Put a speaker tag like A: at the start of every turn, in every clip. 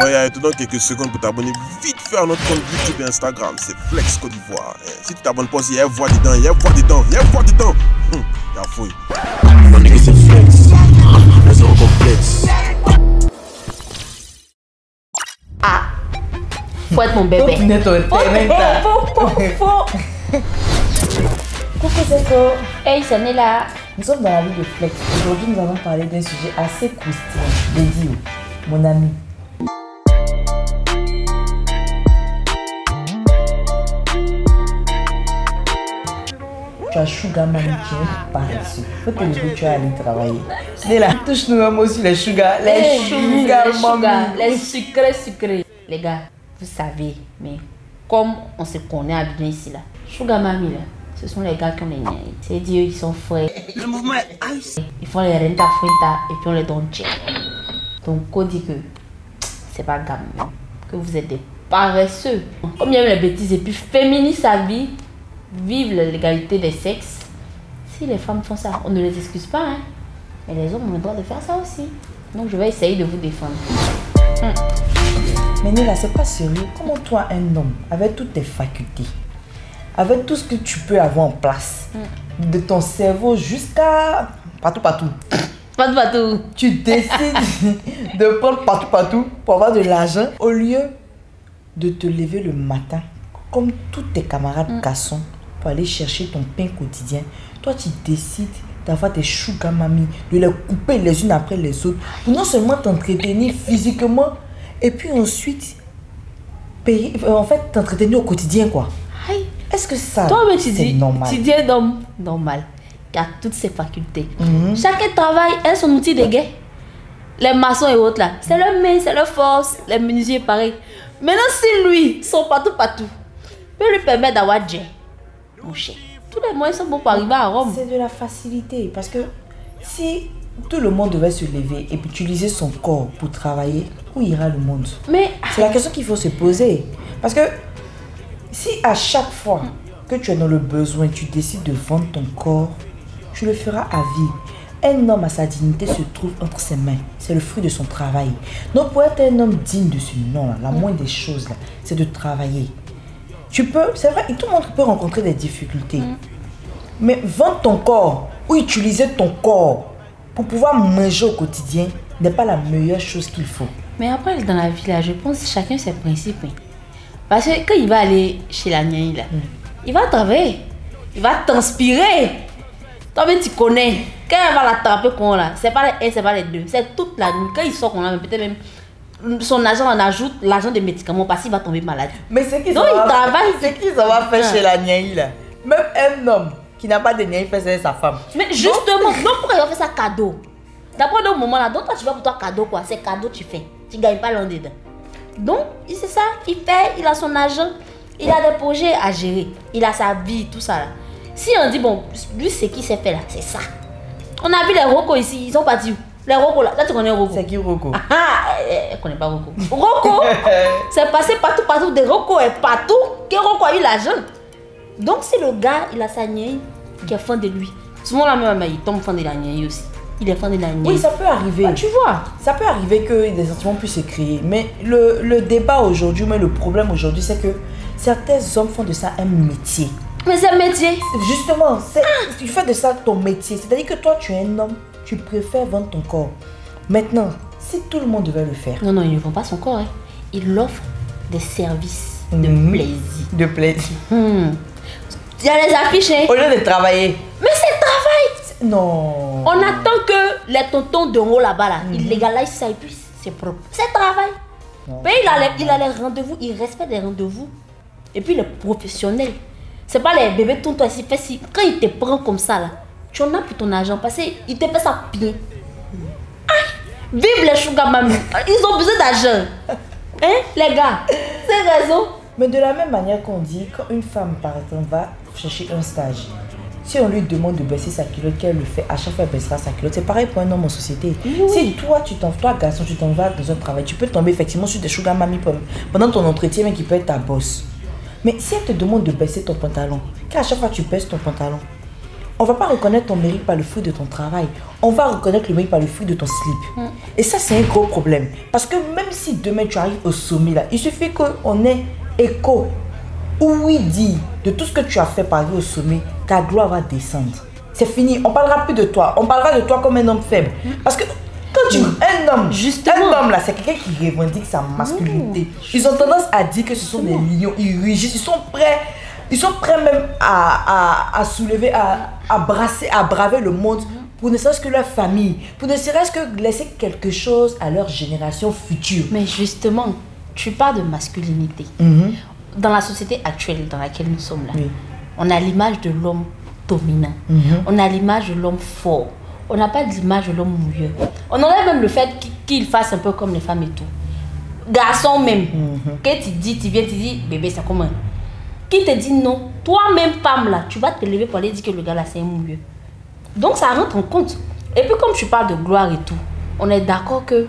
A: Bon, il te donne quelques secondes pour t'abonner vite fait à notre compte YouTube et Instagram. C'est Flex Côte d'Ivoire. Si tu t'abonnes pas aussi, il y a voix dedans, il y a voix dedans, il y a voix dedans. Il y a fouille.
B: Mon nigga, c'est Flex. Zéro complexe.
C: Ah, faut être mon bébé.
D: Coucou Zeko.
C: Hey, ça n'est là.
D: Nous sommes dans la vie de Flex. Aujourd'hui, nous allons parler d'un sujet assez croustillant. Dédio, mon ami. Tu as sugar mami qui est paresseux. Faut te lever, tu vas aller travailler. C'est là, touche-nous un mot sur les sugar. Les sugar mami.
C: Les sucrés. Les gars, vous savez, mais comme on se connaît bien ici là, sugar mami là, ce sont les gars qui ont les niais. C'est Dieu, ils sont frais.
B: Le mouvement est ice.
C: Ils font les renta frenta et puis on les donne check. Donc, on dit que c'est pas grave, que vous êtes des paresseux. Comme il y a eu les bêtises et puis féminise sa vie, vive l'égalité des sexes. Si les femmes font ça, on ne les excuse pas, hein. Mais les hommes ont le droit de faire ça aussi. Donc, je vais essayer de vous défendre.
D: Mais Nila, c'est pas sérieux. Comment toi, un homme, avec toutes tes facultés, avec tout ce que tu peux avoir en place, de ton cerveau jusqu'à partout,
C: Patou.
D: tu décides de prendre partout pour avoir de l'argent au lieu de te lever le matin comme tous tes camarades garçons pour aller chercher ton pain quotidien. Toi, tu décides d'avoir tes sugar mami, de les couper les unes après les autres pour non seulement t'entretenir physiquement et puis ensuite payer, en fait t'entretenir au quotidien quoi.
C: Aïe.
D: Est-ce que ça
C: c'est
D: normal?
C: Tu dis un homme normal qui a toutes ses facultés. Chacun travaille, a son outil de guerre. Les maçons et autres là, c'est leur main, c'est leur force. Les menuisiers pareil. Maintenant si lui, son partout, peut lui permettre d'avoir Dieu, mon cher. Tous les moyens sont bons pour arriver à Rome.
D: C'est de la facilité parce que si tout le monde devait se lever et puis utiliser son corps pour travailler, où ira le monde?
C: Mais
D: c'est la question qu'il faut se poser. Parce que si à chaque fois que tu es dans le besoin, tu décides de vendre ton corps, tu le feras à vie. Un homme à sa dignité se trouve entre ses mains. C'est le fruit de son travail. Donc pour être un homme digne de ce nom, la moindre des choses, c'est de travailler. Tu peux, c'est vrai, tout le monde peut rencontrer des difficultés. Mais vendre ton corps ou utiliser ton corps pour pouvoir manger au quotidien n'est pas la meilleure chose qu'il faut.
C: Mais après, dans la vie, là, je pense que chacun ses principes. Hein. Parce que quand il va aller chez la niaï, là, il va travailler. Il va transpirer. Toi-même, tu connais. Quand elle va l'attraper, c'est pas les 1, c'est pas les 2. C'est toute la nuit. Quand il sort, peut-être même son agent en ajoute l'argent des médicaments parce qu'il va tomber malade.
D: Mais c'est qui ça va faire chez la niaï, là? Même un homme qui n'a pas de niaï fait ça avec sa femme.
C: Mais justement, donc pourquoi il va faire ça cadeau? D'abord, dans le moment là, donc toi tu vas pour toi cadeau quoi. C'est cadeau tu fais. Tu gagnes pas l'un dedans. Donc, c'est ça, il fait, il a son argent, il a des projets à gérer, il a sa vie, tout ça là. Si on dit, bon, lui, c'est qui s'est fait là, c'est ça. On a vu les Rocco ici, ils sont partis où? Les Rocco là, là tu connais Rocco.
D: C'est qui Rocco?
C: Elle connaît pas Rocco. Rocco, c'est passé partout, de Rocco et partout, que Rocco a eu l'argent. Donc, c'est le gars, il a sa niaï qui est fan de lui. Souvent, la même, il tombe fan de la niaï aussi. Il est fan de la niaï.
D: Oui, ça peut arriver.
C: Ah, tu vois.
D: Ça peut arriver que des sentiments puissent se créer. Mais le débat aujourd'hui, mais le problème aujourd'hui, c'est que certains hommes font de ça un métier.
C: Mais c'est un métier.
D: Justement, tu fais de ça ton métier. C'est-à-dire que toi, tu es un homme, tu préfères vendre ton corps. Maintenant, si tout le monde devait le faire.
C: Non, il ne vend pas son corps. Hein. Il offre des services de plaisir.
D: De plaisir.
C: Il y a les affiches. Hein.
D: Au lieu de travailler.
C: Mais c'est travail.
D: Non.
C: On attend que les tontons de haut là-bas, là, ils légalisent ça et puis c'est propre. C'est travail. Non. Mais il a les rendez-vous, il respecte les rendez-vous. Et puis les professionnels. C'est pas les bébés tontons ici. Quand il te prend comme ça, là, tu en as pour ton argent parce qu'il te fait ça bien. Vive les sugar mami. Ils ont besoin d'argent. Hein, les gars? C'est raison.
D: Mais de la même manière qu'on dit, quand une femme, par exemple, va chercher un stage, si on lui demande de baisser sa culotte, qu'elle le fait, à chaque fois elle baissera sa culotte. C'est pareil pour un homme en société. Oui. Si toi, garçon, tu t'en vas dans un travail, tu peux tomber effectivement sur des sugar mami pendant ton entretien, mais qui peut être ta boss. Mais si elle te demande de baisser ton pantalon, qu'à chaque fois tu baisses ton pantalon, on va pas reconnaître ton mérite par le fruit de ton travail. On va reconnaître le mérite par le fruit de ton slip. Et ça, c'est un gros problème. Parce que même si demain tu arrives au sommet, là, il suffit qu'on ait écho ou oui dit de tout ce que tu as fait pour arriver au sommet, ta gloire va descendre. C'est fini. On parlera plus de toi. On parlera de toi comme un homme faible. Parce que quand tu... Un homme là, c'est quelqu'un qui revendique sa masculinité. Ils ont tendance à dire que ce sont des lions. Ils rugissent. Ils sont prêts même à soulever, à brasser, à braver le monde pour ne serait-ce que leur famille, pour ne serait-ce que laisser quelque chose à leur génération future.
C: Mais justement, tu parles de masculinité. Dans la société actuelle dans laquelle nous sommes là, on a l'image de l'homme dominant. On a l'image de l'homme fort. On n'a pas l'image de l'homme mouilleux. On aurait même le fait qu'il fasse un peu comme les femmes et tout. Garçon même, quand tu dis, bébé, c'est comment? Qui te dit non, toi-même, femme là, tu vas te lever pour aller dire que le gars là, c'est un mouilleux. Donc ça rentre en compte. Et puis comme tu parles de gloire et tout, on est d'accord que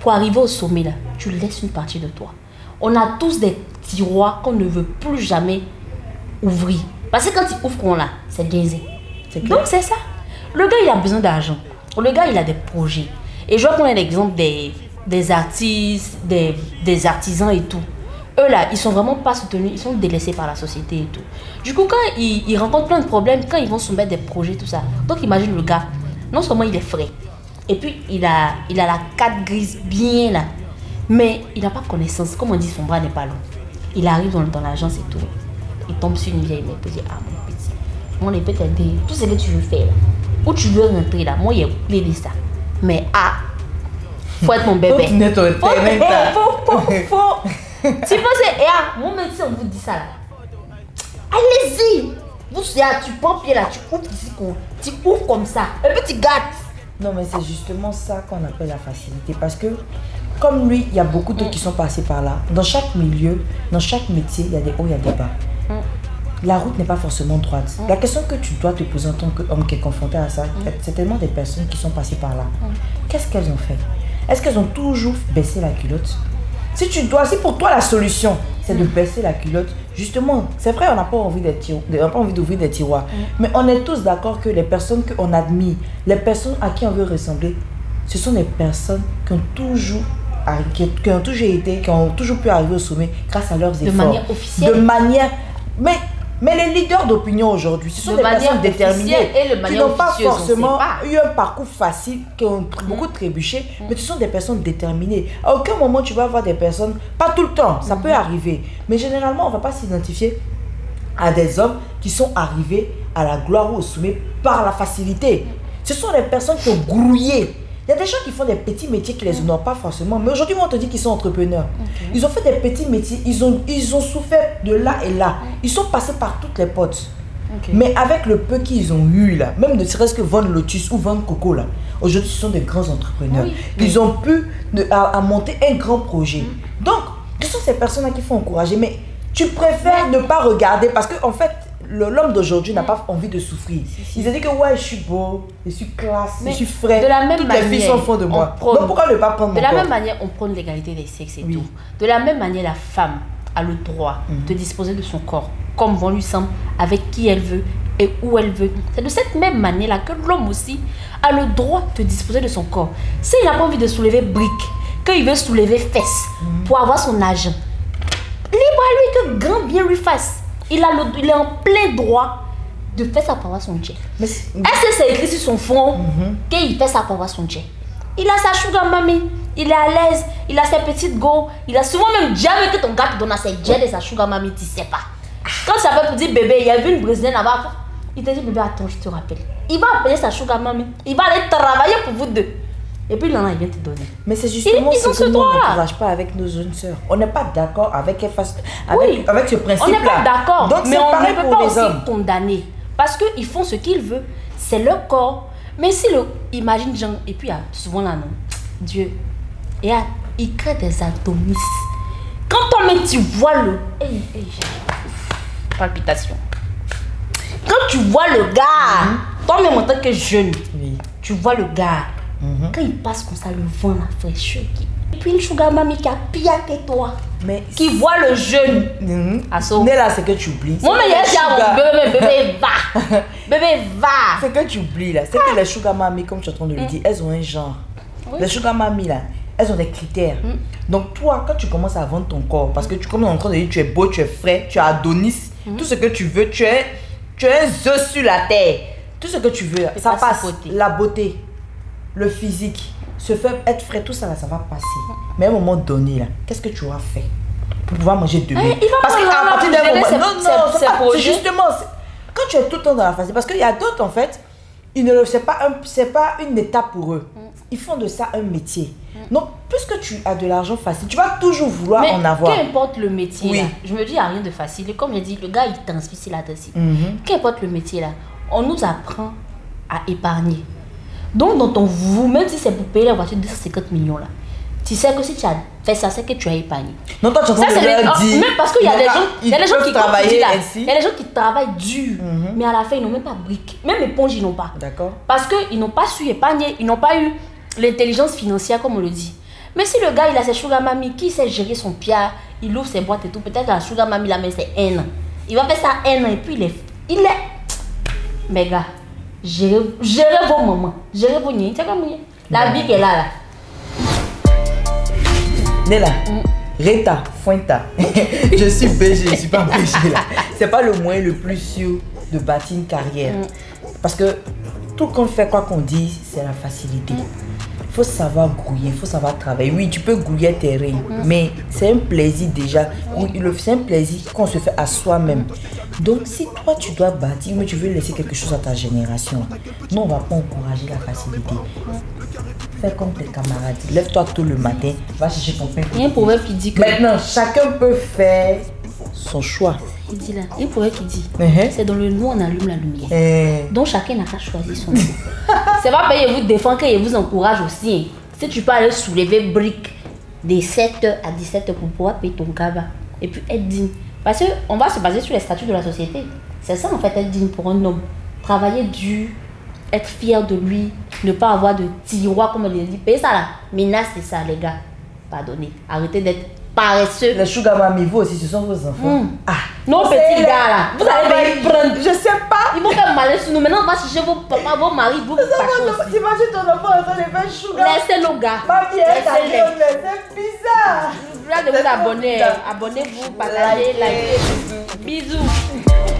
C: pour arriver au sommet là, tu laisses une partie de toi. On a tous des tiroirs qu'on ne veut plus jamais ouvrir. Parce que quand tu ouvres qu'on l'a, c'est gaisé. Donc c'est ça. Le gars, il a besoin d'argent. Le gars, il a des projets. Et je vois qu'on a l'exemple des artistes, des artisans et tout. Eux là, ils sont vraiment pas soutenus, ils sont délaissés par la société et tout. Du coup, quand ils rencontrent plein de problèmes, quand ils vont soumettre des projets, tout ça. Donc imagine le gars, non seulement il est frais, et puis il a la carte grise bien là, mais il n'a pas connaissance. Comme on dit, son bras n'est pas long. Il arrive dans l'agence et tout. Il tombe sur une vieille mec et dit, ah mon petit, moi je peux t'aider, tout ce que tu veux faire là. Où tu veux rentrer là, moi il y a plaidé ça. Mais faut être mon bébé. Faut. Tu penses, mon médecin, on vous dit ça là. Allez-y. Tu prends pied là, tu ouvres ici, tu ouvres comme ça. Et puis tu gâtes.
D: Non, mais c'est justement ça qu'on appelle la facilité. Parce que, comme lui, il y a beaucoup d'autres qui sont passés par là. Dans chaque milieu, dans chaque métier, il y a des hauts, il y a des bas. La route n'est pas forcément droite. La question que tu dois te poser en tant qu'homme qui est confronté à ça, c'est tellement des personnes qui sont passées par là. Qu'est-ce qu'elles ont fait? Est-ce qu'elles ont toujours baissé la culotte? Si pour toi la solution, c'est de baisser la culotte, justement, c'est vrai, on n'a pas envie d'ouvrir des tiroirs. Mais on est tous d'accord que les personnes qu'on admire, les personnes à qui on veut ressembler, ce sont des personnes qui ont toujours pu arriver au sommet grâce à leurs efforts.
C: De manière officielle.
D: De manière... Mais les leaders d'opinion aujourd'hui, ce sont des personnes déterminées qui n'ont pas forcément eu un parcours facile, qui ont beaucoup trébuché, mais ce sont des personnes déterminées. À aucun moment tu vas avoir des personnes, pas tout le temps, ça peut arriver, mais généralement on ne va pas s'identifier à des hommes qui sont arrivés à la gloire ou au sommet par la facilité. Ce sont des personnes qui ont grouillé. Il y a des gens qui font des petits métiers qui ne les honorent pas forcément. Mais aujourd'hui, on te dit qu'ils sont entrepreneurs. Ils ont fait des petits métiers. Ils ont souffert de là et là. Ils sont passés par toutes les portes. Mais avec le peu qu'ils ont eu là, même ne serait-ce que vendre Lotus ou vendre Coco là, aujourd'hui, ce sont des grands entrepreneurs. Ils ont pu à monter un grand projet. Donc, ce sont ces personnes-là qu'il faut encourager. Mais tu préfères ne pas regarder parce qu'en fait, l'homme d'aujourd'hui n'a pas envie de souffrir. Il se dit que ouais, je suis beau, je suis classe, je suis frais.
C: De la même
D: toutes
C: manière,
D: les filles sont au fond de moi. Donc pourquoi ne pas prendre mon corps?
C: De la même manière, on prône l'égalité des sexes et tout. De la même manière, la femme a le droit de disposer de son corps comme bon lui semble, avec qui elle veut et où elle veut. C'est de cette même manière-là que l'homme aussi a le droit de disposer de son corps. S'il n'a pas envie de soulever briques, qu'il veut soulever fesses pour avoir son argent, libre à lui que grand bien lui fasse. Il est en plein droit de faire ça pour avoir son jet. Est-ce que c'est écrit sur son front qu'il fait ça pour avoir son jet? Il a sa sugar mommy, il est à l'aise, il a ses petites go, il a souvent même jamais que ton gars te donne à ses jets et sa sugar mommy, tu sais pas. Quand ça veut pour dire bébé, il y a vu une brésilienne là-bas, il te dit bébé, attends, je te rappelle. Il va appeler sa sugar mommy, il va aller travailler pour vous deux. Et puis il en a, il vient te donner.
D: Mais c'est justement ce que nous n'encourage pas avec nos jeunes sœurs. On n'est pas d'accord avec ce principe-là.
C: On n'est pas d'accord, mais on ne peut pas aussi condamner. Parce qu'ils font ce qu'ils veulent, c'est leur corps. Mais si imagine Jean, et puis souvent là, non, Dieu, et il crée des atomistes. Quand toi-même tu vois palpitation. Quand tu vois le gars, toi-même en tant que jeune, tu vois le gars. Quand il passe comme ça, le vent, la fraîcheur, Et puis une sugar mami qui a pire que toi.
D: Mais
C: qui voit le jeune.
D: Nella, c'est que tu oublies.
C: Moi, mais il y a bébé va. Bébé va.
D: C'est que tu oublies là. C'est que les sugar mami, comme tu es en train de le dire, elles ont un genre. Oui. Les sugar mami là, elles ont des critères. Donc toi, quand tu commences à vendre ton corps, parce que tu commences en train de dire tu es beau, tu es frais, tu es Adonis, tout ce que tu veux, tu es un œuf sur la terre. Tout ce que tu veux, ça passe. La beauté, le physique, se faire être frais, tout ça là, ça va passer. Mais à un moment donné là, qu'est-ce que tu auras fait pour pouvoir manger demain? Parce qu'à partir d'un moment, non, c'est justement, quand tu es tout le temps dans la facilité, parce qu'il y a d'autres en fait, c'est pas une étape pour eux. Ils font de ça un métier. Donc, puisque tu as de l'argent facile, tu vas toujours vouloir en avoir.
C: Qu'importe le métier là, je me dis, il n'y a rien de facile. Et comme je dis, le gars, il t'inspire là-dessus. Qu'importe le métier là, on nous apprend à épargner. Donc, dans ton vous, même si c'est pour payer la voiture de 250 millions là, tu sais que si tu as fait ça, c'est que tu as épargné.
D: Non, toi, tu as dit.
C: Même parce qu'il y a des gens qui
D: travaillent ainsi.
C: Il y a des gens qui travaillent dur, mais à la fin, ils n'ont même pas brique. Même éponge, ils n'ont pas.
D: D'accord.
C: Parce qu'ils n'ont pas su épargner, ils n'ont pas eu l'intelligence financière, comme on le dit. Mais si le gars, il a ses sugar mami, qui sait gérer son pied, il ouvre ses boîtes et tout, peut-être la sugar mami, là, mais c'est un an. Il va faire ça un an et puis il est... Mais gars, gérez vos moments, gérez vos niais. C'est comme la vie qu'elle a là.
D: Nella, Reta, Fuenta. Je suis BG, je ne suis pas BG là. C'est pas le moyen le plus sûr de bâtir une carrière. Parce que tout qu'on fait, quoi qu'on dise, c'est la facilité. Il faut savoir grouiller, il faut savoir travailler. Oui, tu peux grouiller tes reins, mais c'est un plaisir déjà. C'est un plaisir qu'on se fait à soi-même. Donc, si toi, tu dois bâtir, mais tu veux laisser quelque chose à ta génération, nous, on ne va pas encourager la facilité. Fais comme tes camarades. Lève-toi tôt le matin, va chercher ton pain.
C: Il y a un proverbe qui dit que...
D: Maintenant, chacun peut faire son choix.
C: Il dit là, il y a un proverbe qui dit, c'est dans le noir on allume la lumière. Donc chacun n'a qu'à choisir son choix. C'est pas payer vous défendre qu'il vous encourage aussi. Si tu peux aller soulever briques de 7h à 17h pour pouvoir payer ton gaba et puis être digne. Parce qu'on va se baser sur les statuts de la société. C'est ça en fait être digne pour un homme. Travailler dur, être fier de lui, ne pas avoir de tiroir comme on le dit. Payer ça là, menace c'est ça les gars. Pardonnez, arrêtez d'être paresseux.
D: Les sugar mami, vous aussi, ce sont vos enfants.
C: Non, petit gars là, vous allez les prendre.
D: Je sais pas.
C: Ils vont faire mal sur nous. Maintenant, on va chercher vos papas, vos maris, vos papas.
D: T'imagines ton enfant en train de faire sugar.
C: Laissez nos gars.
D: Papi, c'est bizarre.
C: Là de vous abonner. Abonnez-vous, partagez, likez. Bisous.